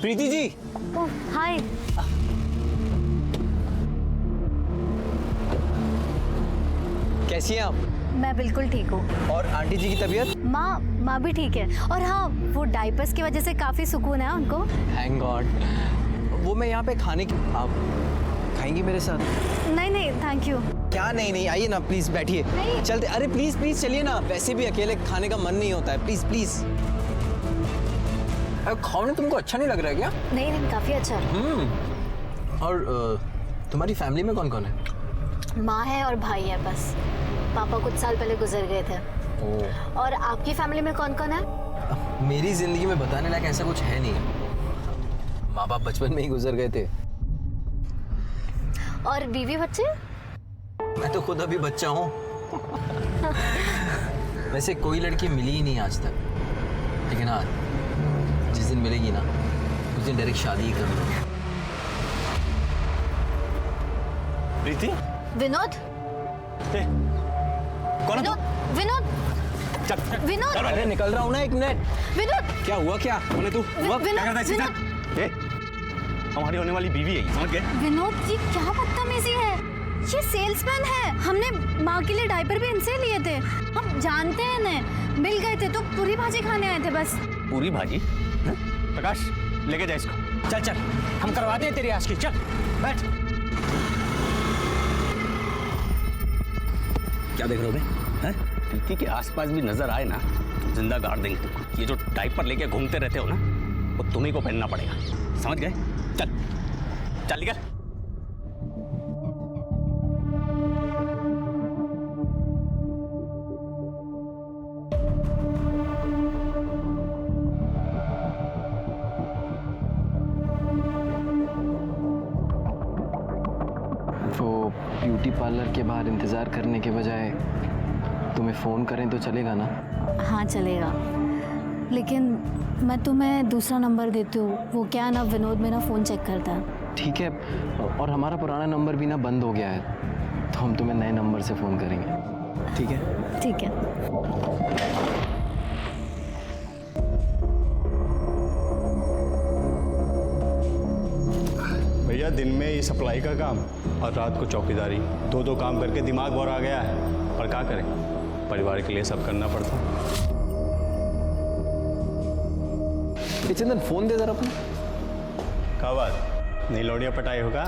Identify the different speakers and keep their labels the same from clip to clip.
Speaker 1: प्रीति जी।
Speaker 2: ओह हाय।
Speaker 1: कैसी हैं आप?
Speaker 2: मैं बिल्कुल ठीक हूँ।
Speaker 1: और आंटी जी की तबीयत?
Speaker 2: माँ भी ठीक है। और हाँ, वो डायपर्स की वजह से काफी सुकून है उनको।
Speaker 1: Thank God. वो मैं यहाँ पे खाने की, आप खाएंगी मेरे साथ?
Speaker 2: नहीं थैंक यू।
Speaker 1: क्या नहीं, आइए ना प्लीज, बैठिए। चलते, अरे प्लीज चलिए ना, वैसे भी अकेले खाने का मन नहीं होता है। प्लीज। खाने तुमको अच्छा नहीं लग रहा है क्या?
Speaker 2: नहीं काफी अच्छा है।
Speaker 1: और तुम्हारी फैमिली में कौन कौन है?
Speaker 2: माँ है और भाई है बस। पापा कुछ साल पहले गुजर गए थे। और आपकी फैमिली में कौन कौन है?
Speaker 1: मेरी जिंदगी में बताने लायक ऐसा कुछ है नहीं। माँ बाप बचपन में ही गुजर गए थे।
Speaker 2: और बीवी बच्चे?
Speaker 1: मैं तो खुद अभी बच्चा हूँ। वैसे कोई लड़की मिली ही नहीं आज तक, लेकिन हाँ, जिस दिन मिलेगी ना उस दिन डायरेक्ट शादी ही कर लूँगा।
Speaker 3: प्रीति?
Speaker 2: विनोद?
Speaker 3: कौन है तू?
Speaker 2: विनोद?
Speaker 1: अरे निकल रहा हूँ ना, 1 मिनट।
Speaker 2: विनोद?
Speaker 1: क्या हुआ? क्या
Speaker 3: कौन है तू?
Speaker 2: विनोद?
Speaker 3: क्या करता है इसके साथ? ए, हमारी होने वाली बीवी है, समझ गए?
Speaker 2: विनोद, ये क्या बदतमीजी है? ये सेल्समैन है। हमने माँ के लिए डायपर भी इनसे लिए थे। हम जानते हैं इन्हें। मिल गए थे तो पूरी भाजी खाने आए थे बस।
Speaker 3: पूरी भाजी? प्रकाश, लेके जा इसको। चल, हम करवाते हैं तेरी आज की। चल, बैठ। क्या देख रहे हो बे? हैं? प्रीति के आसपास भी नजर आए ना तो जिंदा गाड़ देंगे तुमको। ये जो डायपर लेके घूमते रहते हो ना, वो तुम्ही को पहनना पड़ेगा, समझ गए? चल निकल।
Speaker 1: वो ब्यूटी पार्लर के बाहर इंतज़ार करने के बजाय तुम्हें फ़ोन करें तो चलेगा ना?
Speaker 2: हाँ चलेगा, लेकिन मैं तुम्हें दूसरा नंबर देती हूँ। वो क्या ना, विनोद मेरा फ़ोन चेक करता है।
Speaker 1: ठीक है, और हमारा पुराना नंबर भी ना बंद हो गया है, तो हम तुम्हें नए नंबर से फ़ोन करेंगे। ठीक है?
Speaker 2: ठीक है।
Speaker 4: भैया दिन में ये सप्लाई का काम और रात को चौकीदारी, दो काम करके दिमाग भर आ गया है। पर क्या करें, परिवार के लिए सब करना पड़ता।
Speaker 1: चंदन फ़ोन दे जरा अपना।
Speaker 4: क्या बात, नई लौड़िया पटाई होगा?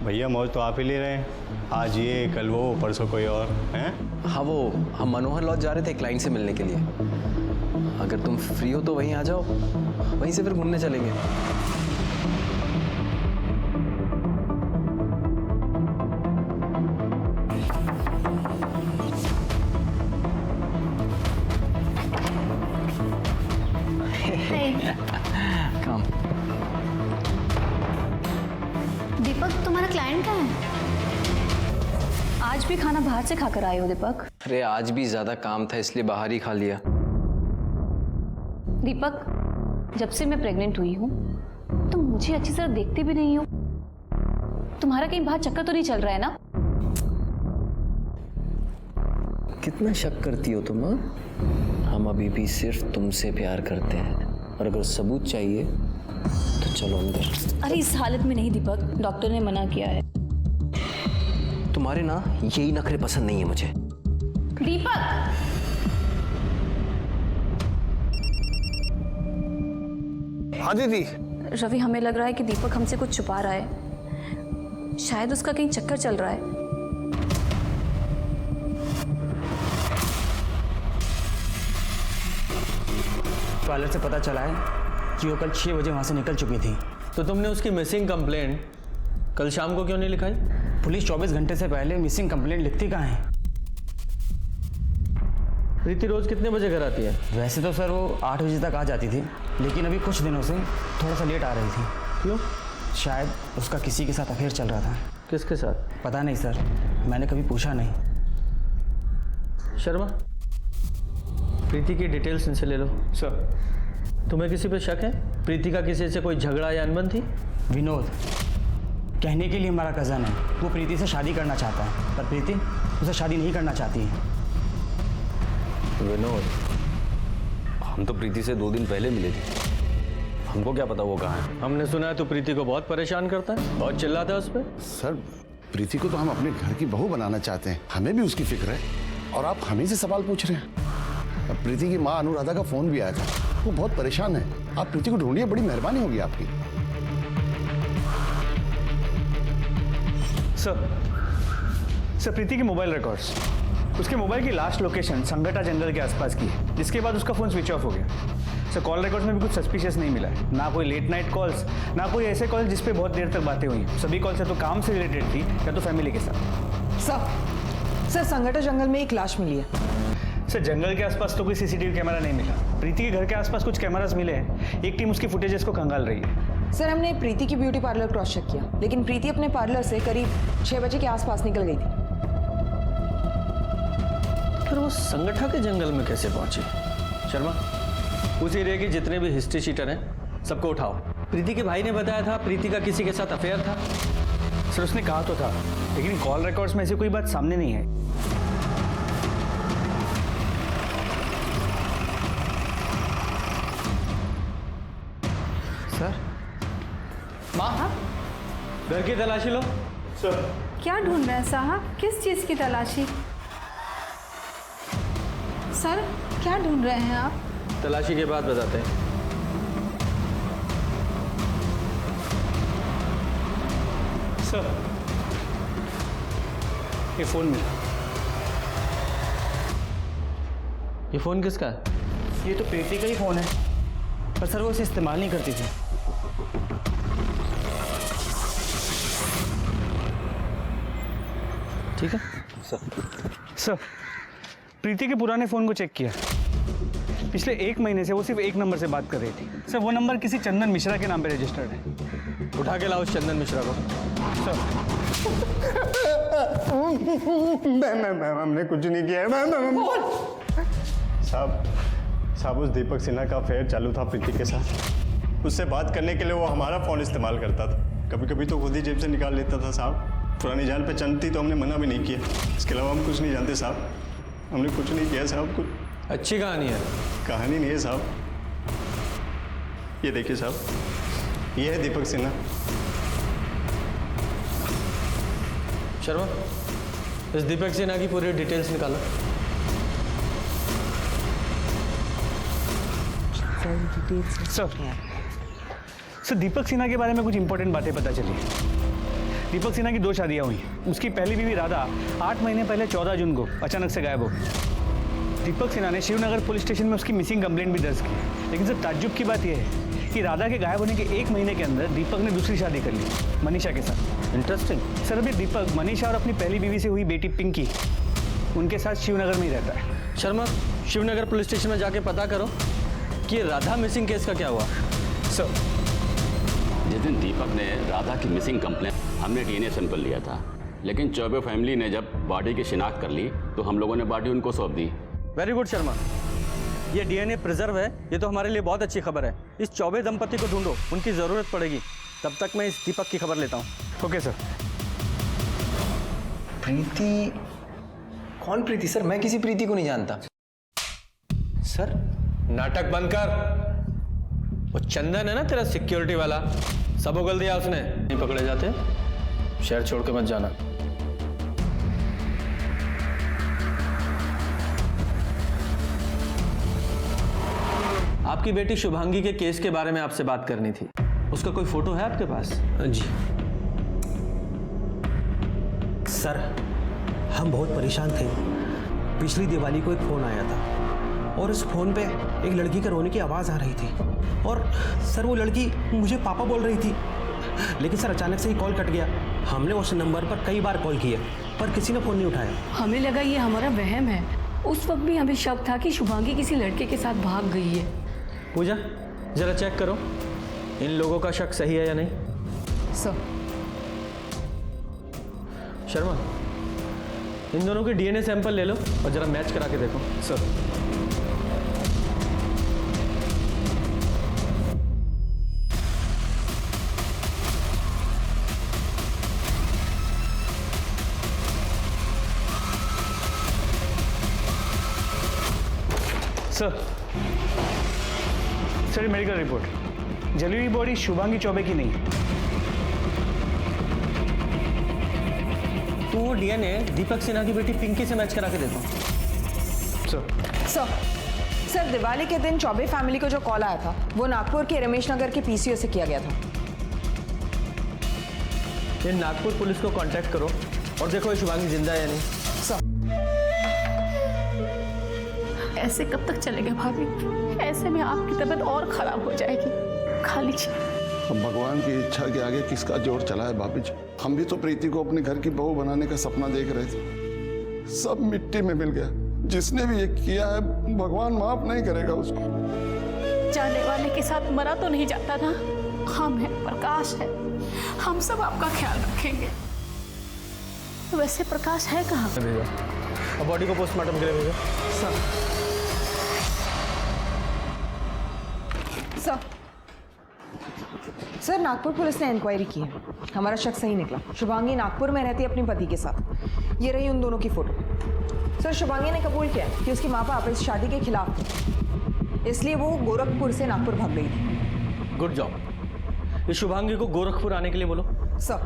Speaker 4: भैया मौज तो आप ही ले रहे हैं, आज ये कल वो परसों कोई और हैं?
Speaker 1: हाँ, वो हम मनोहर लॉज जा रहे थे क्लाइंट से मिलने के लिए। अगर तुम फ्री हो तो वहीं आ जाओ, वहीं से फिर घूमने चलेंगे। काम।
Speaker 2: दीपक, तुम्हारा क्लाइंट कहाँ है?
Speaker 5: आज भी खाना बाहर से खाकर आए हो दीपक?
Speaker 1: अरे आज भी ज़्यादा काम था इसलिए बाहर ही खा लिया।
Speaker 5: दीपक, जब से मैं प्रेग्नेंट हुई हूँ तुम मुझे अच्छी तरह देखते भी नहीं हो। तुम्हारा कहीं बाहर चक्कर तो नहीं चल रहा है ना?
Speaker 1: कितना शक करती हो तुम? हम अभी भी सिर्फ तुमसे प्यार करते हैं, और अगर सबूत चाहिए तो चलो अंदर।
Speaker 5: अरे इस हालत में नहीं दीपक, डॉक्टर ने मना किया है।
Speaker 1: तुम्हारे ना यही नखरे पसंद नहीं है मुझे।
Speaker 5: दीपक!
Speaker 3: हाँ दीदी।
Speaker 5: रवि, हमें लग रहा है कि दीपक हमसे कुछ छुपा रहा है। शायद उसका कहीं चक्कर चल रहा है।
Speaker 6: पार्लर से पता चला है कि वो कल 6 बजे वहाँ से निकल चुकी थी।
Speaker 7: तो तुमने उसकी मिसिंग कंप्लेंट कल शाम को क्यों नहीं लिखाई?
Speaker 6: पुलिस 24 घंटे से पहले मिसिंग कंप्लेंट लिखती कहाँ है?
Speaker 7: प्रीति रोज कितने बजे घर आती है?
Speaker 6: वैसे तो सर वो 8 बजे तक आ जाती थी, लेकिन अभी कुछ दिनों से थोड़ा सा लेट आ रही थी।
Speaker 7: क्यों?
Speaker 6: शायद उसका किसी के साथ अफेयर चल रहा था।
Speaker 7: किसके साथ?
Speaker 6: पता नहीं सर, मैंने कभी पूछा नहीं।
Speaker 7: शर्मा, प्रीति की डिटेल्स इनसे ले लो।
Speaker 4: सर,
Speaker 7: तुम्हें किसी पे शक है? प्रीति का किसी से कोई झगड़ा या अनबन थी?
Speaker 6: विनोद कहने के लिए हमारा कज़न है, वो प्रीति से शादी करना चाहता है, पर प्रीति उसे शादी नहीं करना चाहती है।
Speaker 3: विनोद, हम तो प्रीति से 2 दिन पहले मिले थे। हमको क्या पता वो कहाँ है।
Speaker 7: हमने सुना है तू प्रीति को बहुत परेशान करता है, बहुत चिल्लाता है उस पर।
Speaker 8: सर, प्रीति को तो हम अपने घर की बहू बनाना चाहते हैं, हमें भी उसकी फिक्र है, और आप हमें से सवाल पूछ रहे हैं। अब प्रीति की माँ अनुराधा का फोन भी आया था, वो बहुत परेशान है। आप प्रीति को ढूंढिए, बड़ी मेहरबानी होगी आपकी।
Speaker 6: सर प्रीति के मोबाइल रिकॉर्ड्स, उसके मोबाइल की लास्ट लोकेशन संगटा जंगल के आसपास की है, जिसके बाद उसका फ़ोन स्विच ऑफ हो गया। सर कॉल रिकॉर्ड्स में भी कुछ सस्पिशियस नहीं मिला है, ना कोई लेट नाइट कॉल्स, ना कोई ऐसे कॉल जिस पे बहुत देर तक बातें हुई। सभी कॉल्स या तो काम से रिलेटेड थी या तो फैमिली के साथ।
Speaker 9: सर संगठा जंगल में एक लाश मिली है।
Speaker 6: सर जंगल के आसपास तो कोई सीसीटीवी कैमरा नहीं मिला। प्रीति के घर के आसपास कुछ कैमरास मिले हैं, एक टीम उसकी फुटेजेस को खंगाल रही है।
Speaker 9: सर हमने प्रीति की ब्यूटी पार्लर क्रॉस चेक किया, लेकिन प्रीति अपने पार्लर से करीब 6 बजे के आसपास निकल गई थी।
Speaker 7: फिर वो संगठा के जंगल में कैसे पहुंची? शर्मा, उस एरिया के जितने भी हिस्ट्री शीटर हैं सबको उठाओ। प्रीति के भाई ने बताया था प्रीति का किसी के साथ अफेयर था।
Speaker 6: सर उसने कहा तो था, लेकिन कॉल रिकॉर्ड्स में ऐसी कोई बात सामने नहीं है।
Speaker 7: सर, माँ, घर की तलाशी लो।
Speaker 6: सर
Speaker 10: क्या ढूंढ रहे हैं साहब? किस चीज की तलाशी? सर क्या ढूंढ रहे हैं आप?
Speaker 7: तलाशी के बाद बताते हैं।
Speaker 6: सर ये फोन मिला।
Speaker 7: ये फोन किसका है?
Speaker 6: ये तो प्रीति का ही फोन है, पर सर वो इसे इस्तेमाल नहीं करती थी।
Speaker 7: ठीक है
Speaker 6: सर प्रीति के पुराने फोन को चेक किया, पिछले 1 महीने से वो सिर्फ एक नंबर से बात कर रही थी। सर वो नंबर किसी चंदन मिश्रा के नाम पे रजिस्टर्ड है।
Speaker 7: उठा के लाओ उस चंदन मिश्रा को।
Speaker 6: सर
Speaker 4: मैम हमने कुछ नहीं किया है। साहब उस दीपक सिन्हा का अफेयर चालू था प्रीति के साथ। उससे बात करने के लिए वो हमारा फ़ोन इस्तेमाल करता था, कभी कभी तो खुद ही जेब से निकाल लेता था साहब। पुरानी जान पहचान थी तो हमने मना भी नहीं किया। इसके अलावा हम कुछ नहीं जानते साहब, हमने कुछ नहीं किया साहब। कुछ
Speaker 7: अच्छी कहानी है।
Speaker 4: कहानी नहीं है साहब, ये देखिए साहब, ये है दीपक सिन्हा।
Speaker 7: शर्मा, इस दीपक सिन्हा की पूरी डिटेल्स निकालो।
Speaker 6: सर दीपक सिन्हा के बारे में कुछ इंपॉर्टेंट बातें पता चली। दीपक सिन्हा की 2 शादियां हुई। उसकी पहली बीवी राधा 8 महीने पहले 14 जून को अचानक से गायब हो गई। दीपक सिन्हा ने शिवनगर पुलिस स्टेशन में उसकी मिसिंग कंप्लेंट भी दर्ज की। लेकिन सर ताज्जुब की बात यह है कि राधा के गायब होने के 1 महीने के अंदर दीपक ने दूसरी शादी कर ली, मनीषा के साथ।
Speaker 7: इंटरेस्टिंग।
Speaker 6: सर अभी दीपक मनीषा और अपनी पहली बीवी से हुई बेटी पिंकी, उनके साथ शिवनगर में ही रहता है।
Speaker 7: शर्मा, शिवनगर पुलिस स्टेशन में जाके पता करो कि राधा मिसिंग केस का क्या हुआ।
Speaker 6: सर
Speaker 3: जिस दिन दीपक ने राधा की मिसिंग कंप्लेंट, हमने डीएनए सैंपल लिया था, लेकिन चौबे फैमिली ने जब बॉडी की शिनाख्त कर ली तो हम लोगों ने बॉडी उनको सौंप दी।
Speaker 7: वेरी गुड शर्मा, ये डीएनए प्रिजर्व है, ये तो हमारे लिए बहुत अच्छी खबर है। इस चौबे दंपति को ढूंढो, उनकी ज़रूरत पड़ेगी। तब तक मैं इस दीपक की खबर लेता हूँ।
Speaker 6: Okay sir.
Speaker 1: प्रीति? कौन प्रीति सर? मैं किसी प्रीति को नहीं जानता सर।
Speaker 7: नाटक बंद कर। वो चंदन है ना तेरा सिक्योरिटी वाला, सब उगल दिया उसने। नहीं पकड़े जाते, शहर छोड़ के मत जाना। आपकी बेटी शुभांगी के केस के बारे में आपसे बात करनी थी। उसका कोई फोटो है आपके पास?
Speaker 1: जी
Speaker 11: सर, हम बहुत परेशान थे। पिछली दिवाली को एक फ़ोन आया था और उस फ़ोन पे एक लड़की के रोने की आवाज़ आ रही थी, और सर वो लड़की मुझे पापा बोल रही थी। लेकिन सर अचानक से ही कॉल कट गया। हमने उस नंबर पर कई बार कॉल किया पर किसी ने फ़ोन नहीं उठाया।
Speaker 5: हमें लगा ये हमारा वहम है। उस वक्त भी हमें शक था कि शुभांगी किसी लड़के के साथ भाग गई है।
Speaker 7: पूजा, जरा चेक करो इन लोगों का शक सही है या नहीं।
Speaker 9: सर
Speaker 7: शर्मा, इन दोनों के डीएनए सैंपल ले लो और जरा मैच करा के देखो।
Speaker 6: Sir sir, sir medical report. जली हुई बॉडी शुभांगी चौबे की नहीं है।
Speaker 7: तो वो डीएनए दीपक सिन्हा की बेटी पिंकी से मैच करा के देखो।
Speaker 9: सर दिवाली के दिन चौबे फैमिली को जो कॉल आया था वो नागपुर के रमेश नगर के पीसीओ से किया गया था।
Speaker 7: ये नागपुर पुलिस को कांटेक्ट करो और देखो ये शुभांगी जिंदा है या नहीं।
Speaker 9: सर
Speaker 5: ऐसे कब तक चलेगा भाभी? ऐसे में आपकी तबीयत और खराब हो जाएगी। खा लीजिए।
Speaker 8: अब भगवान की इच्छा के आगे किसका जोर चला है भाभी जी। हम भी तो प्रीति को अपने घर की बहू बनाने का सपना देख रहे थे, सब मिट्टी में मिल गया। जिसने भी ये किया है भगवान माफ नहीं करेगा उसको।
Speaker 5: जाने वाले के साथ मरा तो नहीं जाता ना। हम है, प्रकाश है, हम सब आपका ख्याल रखेंगे। वैसे प्रकाश है कहाँ?
Speaker 7: अब बॉडी को पोस्टमार्टम के लिए भेजो।
Speaker 9: सर नागपुर पुलिस ने इंक्वायरी की है, हमारा शक सही निकला। शुभांगी नागपुर में रहती है अपने पति के साथ। ये रही उन दोनों की फोटो। सर शुभांगी ने कबूल किया कि उसकी माँ बाप इस शादी के खिलाफ थे, इसलिए वो गोरखपुर से नागपुर भाग गई थी।
Speaker 7: Good job. इस शुभांगी को गोरखपुर आने के लिए बोलो।
Speaker 9: सर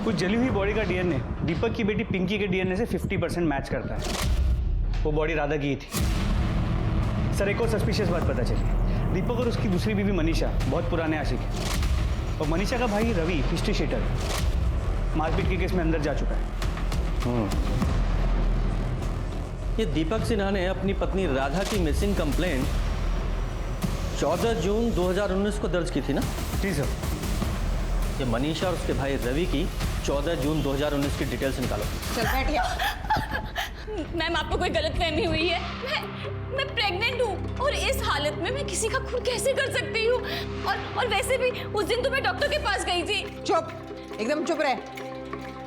Speaker 6: कुछ जली हुई बॉडी का डीएनए दीपक की बेटी पिंकी के डीएनए से 50% मैच करता है। वो बॉडी राधा की ही थी। सर एक और सस्पिशियस बात पता चली। दीपक और उसकी दूसरी बीवी मनीषा बहुत पुराने आशिक हैं और मनीषा का भाई रवि हिस्ट्री शीटर मारपीट के केस में अंदर जा चुका है।
Speaker 7: ये दीपक सिन्हा ने अपनी पत्नी राधा की मिसिंग कंप्लेंट 14 जून 2019 को दर्ज की थी ना?
Speaker 6: जी सर।
Speaker 7: ये मनीषा और उसके भाई रवि की 14 जून 2019 की डिटेल्स निकालो।
Speaker 9: चल बैठिए।
Speaker 5: मैम आपको कोई गलतफहमी हुई है। मैं प्रेग्नेंट हूँ और इस हालत में मैं किसी का खून कैसे कर सकती हूँ? और वैसे भी उस दिन तो मैं डॉक्टर के पास गई थी।
Speaker 9: चुप, एकदम चुप रहे।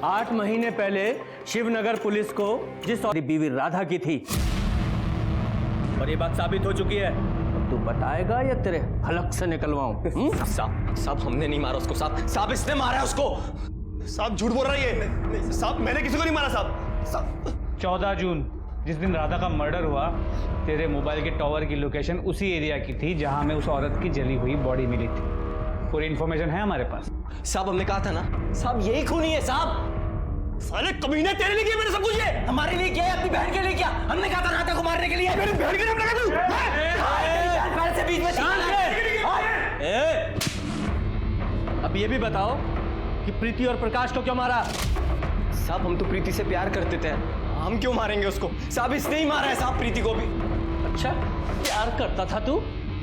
Speaker 7: 8 महीने पहले शिवनगर पुलिस को जिस बीवी राधा की थी और ये बात साबित हो चुकी है। तू बताएगा या तेरे हलक से निकलवाऊं?
Speaker 3: साहब हमने नहीं मारा उसको। साहब इसने मारा है उसको।
Speaker 4: साहब झूठ बोल रहा है। साहब मैंने किसी को नहीं मारा साहब।
Speaker 6: 14 जून जिस दिन राधा का मर्डर हुआ, तेरे मोबाइल के टॉवर की लोकेशन उसी एरिया की थी जहां में उस औरत की जली हुई बॉडी मिली थी। पूरी इन्फॉर्मेशन है हमारे पास।
Speaker 3: साहब हमने कहा था ना, साहब यही खूनी है साहब।
Speaker 4: साले कमीने तेरे लिए किया मैंने सब कुछ। ये
Speaker 3: हमारे लिए क्या है, अपनी बहन के लिए क्या? हमने कहा था राधा को मारने के लिए।
Speaker 4: मेरी बहन के नाम लगा तू।
Speaker 3: पैर से बीच में
Speaker 7: अब ये भी बताओ कि प्रीति और प्रकाश को क्यों मारा?
Speaker 3: साहब हम तो प्रीति से प्यार करते थे, हम क्यों मारेंगे उसको? साहब इसने ही मारा है साहब प्रीति को भी।
Speaker 7: अच्छा प्यार करता था तू?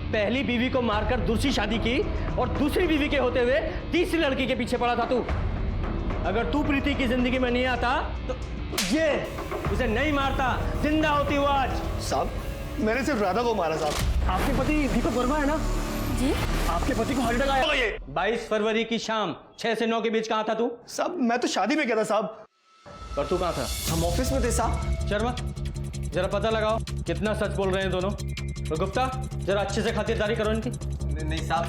Speaker 7: पहली बीवी को मारकर दूसरी शादी की और दूसरी बीवी के होते हुए तीसरी लड़की के पीछे पड़ा था तू। अगर तू प्रीति की जिंदगी में नहीं आता तो ये उसे नहीं मारता, जिंदा होती वो आज।
Speaker 4: साहब मैंने सिर्फ राधा को मारा साहब।
Speaker 7: आपके पति दीपक वर्मा है ना?
Speaker 5: जी।
Speaker 7: आपके पति को हार्ट अटैक आया 22 फरवरी की शाम 6 से 9 के बीच कहाँ था तू?
Speaker 4: साहब मैं तो शादी में गया था साहब।
Speaker 7: और तू कहाँ था?
Speaker 3: हम ऑफिस में थे साहब।
Speaker 7: शर्मा जरा पता लगाओ कितना सच बोल रहे हैं दोनों। और गुप्ता जरा अच्छे से खातिरदारी करो इनकी।
Speaker 3: नहीं साहब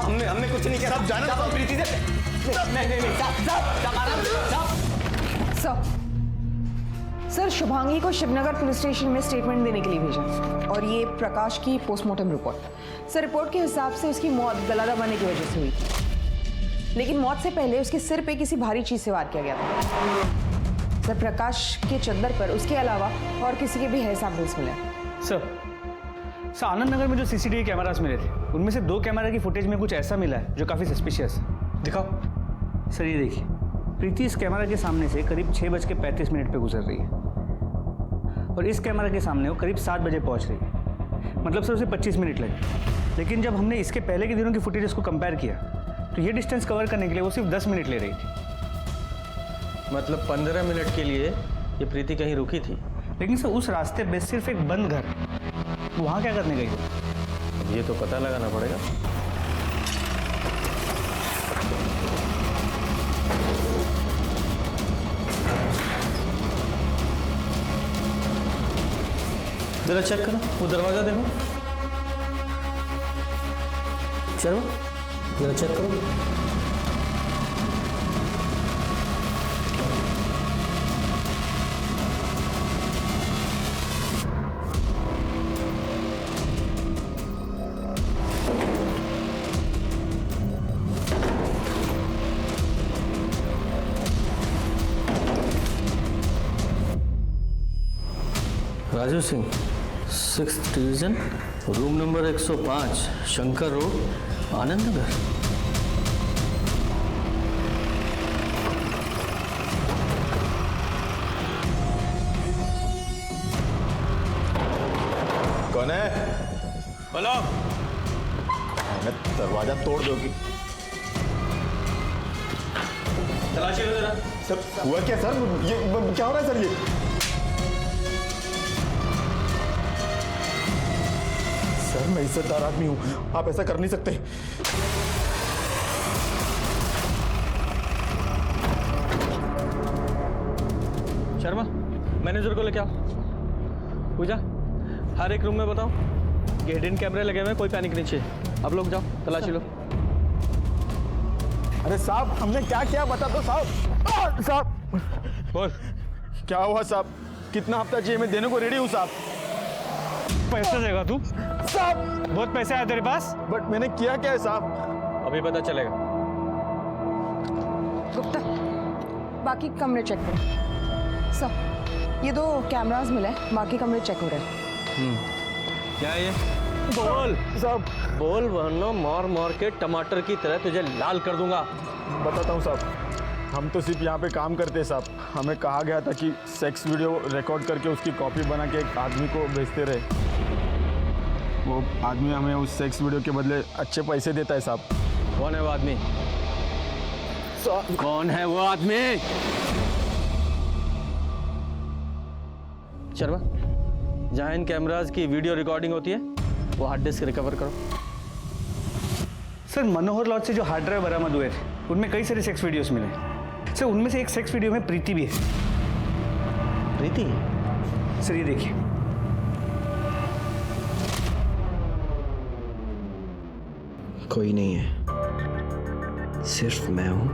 Speaker 3: हमने कुछ नहीं किया। साहब जाना साहब प्रीति से। नहीं साहब।
Speaker 9: सर शुभांगी को शिवनगर पुलिस स्टेशन में स्टेटमेंट देने के लिए भेजा और ये प्रकाश की पोस्टमार्टम रिपोर्ट। सर रिपोर्ट के हिसाब से उसकी मौत गला दबाने की वजह से हुई थी, लेकिन मौत से पहले उसके सिर पे किसी भारी चीज से वार किया गया था। सर प्रकाश के चद्दर पर उसके अलावा और किसी के भी है सैंपल्स मिले।
Speaker 6: सर आनंद नगर में जो सीसीटीवी कैमरास मिले थे उनमें से 2 कैमरा की फुटेज में कुछ ऐसा मिला है जो काफ़ी सस्पिशियस है। दिखाओ। सर ये देखिए, प्रीति इस कैमरा के सामने से करीब 6:35 पे गुजर रही है और इस कैमरा के सामने वो करीब 7 बजे पहुंच रही है। मतलब सर उसे 25 मिनट लगे। लेकिन जब हमने इसके पहले के दिनों की फुटेज को कंपेयर किया तो ये डिस्टेंस कवर करने के लिए वो सिर्फ 10 मिनट ले रही थी।
Speaker 7: मतलब 15 मिनट के लिए ये प्रीति कहीं रुकी थी।
Speaker 6: लेकिन सर उस रास्ते पे सिर्फ एक बंद घर, वहाँ क्या करने गई वो?
Speaker 7: अब ये तो पता लगाना पड़ेगा। जरा चेक करो, वो दरवाजा देखो। चलो जरा चेक करो। Raju Singh, 6th division, room number 105, Shankar road, Anand Nagar.
Speaker 4: कौन है?
Speaker 3: बोलो।
Speaker 4: मैं दरवाजा तोड़ दोगी।
Speaker 3: तलाशी लो जरा।
Speaker 4: सर हुआ क्या सर? ये क्या हो रहा है सर? ये सर मैं इज्जतदार आदमी हूं, आप ऐसा कर नहीं सकते।
Speaker 7: शर्मा, मैनेजर को लेके आओ। पूजा, हर एक रूम में बताओ कि हिडन कैमरे लगे हुए हैं, कोई पैनिक नहीं चाहिए। अब लोग जाओ, तलाशी लो।
Speaker 4: अरे साहब हमने क्या किया बता दो साहब। साहब
Speaker 7: बोल।
Speaker 4: क्या हुआ साहब? कितना हफ्ता चाहिए? मैं देने को रेडी हूँ साहब।
Speaker 6: पैसा देगा तू?
Speaker 4: साहब
Speaker 6: बहुत पैसे आए तेरे पास?
Speaker 4: बट मैंने किया क्या है साहब?
Speaker 7: अभी पता चलेगा।
Speaker 9: गुप्ता, बाकी कमरे चेक करो। सर, ये 2 कैमरास मिले हैं, बाकी कमरे चेक हो रहे हैं।
Speaker 7: क्या है ये? बोल
Speaker 4: साहब
Speaker 7: बोल, वरना मार मार के टमाटर की तरह तुझे लाल कर दूंगा।
Speaker 4: बताता हूँ साहब, हम तो सिर्फ यहाँ पे काम करते हैं साहब। हमें कहा गया था कि सेक्स वीडियो रिकॉर्ड करके उसकी कॉपी बना के एक आदमी को भेजते रहे। वो आदमी हमें उस सेक्स वीडियो के बदले अच्छे पैसे देता है साहब।
Speaker 7: कौन है वो आदमी? कौन है वो आदमी? शर्मा, जहाँ इन कैमराज की वीडियो रिकॉर्डिंग होती है वो हार्ड डिस्क रिकवर करो।
Speaker 6: सर, मनोहर लॉज से जो हार्ड ड्राइव बरामद हुए थे उनमें कई सारे सेक्स वीडियोस मिले। सर, उनमें से एक सेक्स वीडियो में प्रीति भी है।
Speaker 7: प्रीति?
Speaker 6: सर ये देखिए।
Speaker 1: कोई नहीं है, सिर्फ मैं हूं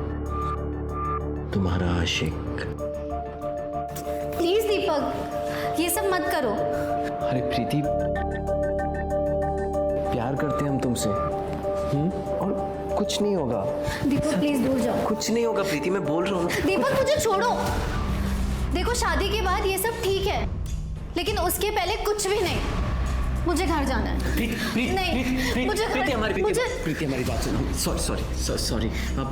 Speaker 1: तुम्हारा आशिक।
Speaker 2: प्लीज दीपक, ये सब मत करो।
Speaker 1: अरे प्रीति, प्यार करते हैं हम तुमसे। और कुछ नहीं होगा।
Speaker 2: दीपक प्लीज दूर जाओ।
Speaker 1: कुछ नहीं होगा प्रीति, मैं बोल रहा हूँ।
Speaker 2: दीपक मुझे छोड़ो। देखो शादी के बाद ये सब ठीक है, लेकिन उसके पहले कुछ भी नहीं। मुझे घर जाना है। नहीं, मुझे
Speaker 1: प्रीति हमारी बात सुनो। सॉरी अब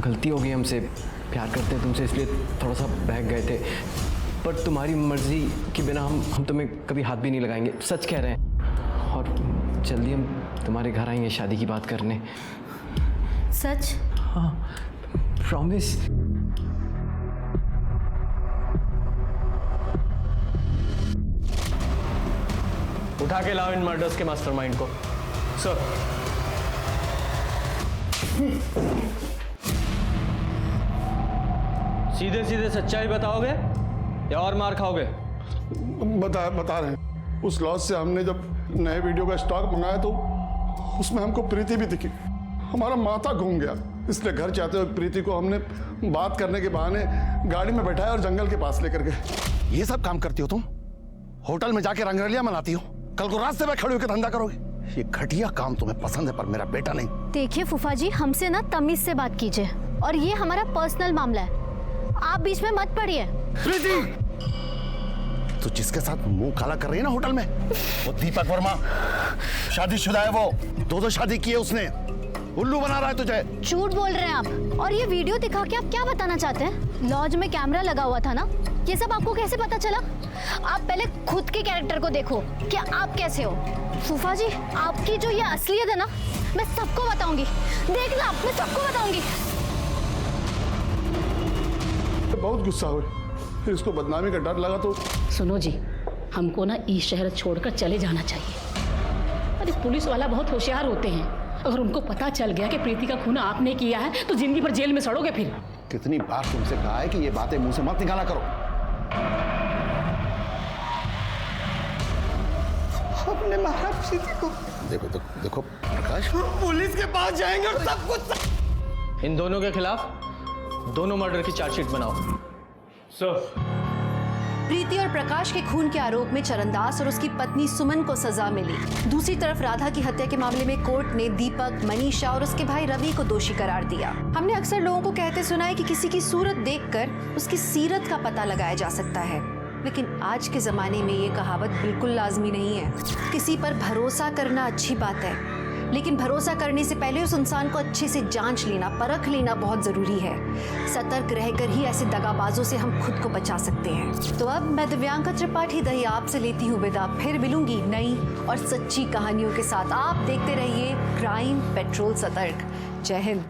Speaker 1: गलती हो गई हमसे। प्यार करते हैं तुमसे इसलिए थोड़ा सा बहक गए थे, पर तुम्हारी मर्जी के बिना हम तुम्हें कभी हाथ भी नहीं लगाएंगे। सच कह रहे हैं। और जल्दी हम तुम्हारे घर आएंगे शादी की बात करने।
Speaker 2: सच?
Speaker 1: हाँ, प्रॉमिस।
Speaker 7: उठा के लाओ इन मर्डर्स के मास्टरमाइंड को। सर, सीधे सीधे सच्चाई बताओगे या और मार खाओगे?
Speaker 8: बता रहे हैं। उस लॉज से हमने जब नए वीडियो का स्टॉक मंगाया तो उसमें हमको प्रीति भी दिखी। हमारा माथा घूम गया, इसलिए घर जाते हुए प्रीति को हमने बात करने के बहाने गाड़ी में बैठाया और जंगल के पास लेकर गए। ये सब काम करती हो तुम? होटल में जाके रंगरलियां मनाती हो, कल को रास्ते में खड़े होकर धंधा करोगे? ये घटिया काम तुम्हें पसंद है, पर मेरा बेटा नहीं।
Speaker 2: देखिए फूफा जी, हमसे ना तमीज से बात कीजिए, और ये हमारा पर्सनल मामला है, आप बीच में मत पड़िए।
Speaker 8: प्रीति, तो जिसके साथ मुंह काला कर रही है ना होटल में, वो दीपक वर्मा, शादीशुदा है वो। 2 शादी की है उसने। उल्लू बना रहा है तुझे।
Speaker 2: झूठ बोल रहे हैं आप। और ये वीडियो दिखा के आप क्या बताना चाहते हैं? लॉज में कैमरा लगा हुआ था ना, ये सब आपको कैसे पता चला? आप पहले खुद के कैरेक्टर को देखो कि आप कैसे हो। फूफा जी, आपकी जो ये असलियत है ना, मैं सबको बताऊंगी। देखना, मैं सबको बताऊंगी।
Speaker 8: बहुत गुस्सा हुए, फिर इसको बदनामी का डर लगा तो।
Speaker 12: सुनो जी, हमको ना इस शहर छोड़कर चले जाना चाहिए। अरे पुलिस वाला बहुत होशियार होते हैं, अगर उनको पता चल गया कि प्रीति का खून आपने किया है तो जिंदगी भर जेल में सड़ोगे। फिर
Speaker 8: कितनी बार तुमसे कहा है कि ये बातें मुंह से मत निकाला करो।
Speaker 9: हमने मारा प्रीति को।
Speaker 8: देखो प्रकाश,
Speaker 7: पुलिस के पास जाएंगे और सब कुछ। इन दोनों के खिलाफ दोनों मर्डर की चार्जशीट बनाओ। सर,
Speaker 13: प्रीति और प्रकाश के खून के आरोप में चरणदास और उसकी पत्नी सुमन को सजा मिली। दूसरी तरफ राधा की हत्या के मामले में कोर्ट ने दीपक, मनीषा और उसके भाई रवि को दोषी करार दिया। हमने अक्सर लोगों को कहते सुना है कि किसी की सूरत देखकर उसकी सीरत का पता लगाया जा सकता है, लेकिन आज के ज़माने में ये कहावत बिल्कुल लाजमी नहीं है। किसी पर भरोसा करना अच्छी बात है, लेकिन भरोसा करने से पहले उस इंसान को अच्छे से जांच लेना, परख लेना बहुत ज़रूरी है। सतर्क रहकर ही ऐसे दगाबाजों से हम खुद को बचा सकते हैं। तो अब मैं दिव्यांका त्रिपाठी दही आपसे लेती हूँ विदा। फिर मिलूंगी नई और सच्ची कहानियों के साथ। आप देखते रहिए क्राइम पेट्रोल सतर्क। जय हिंद।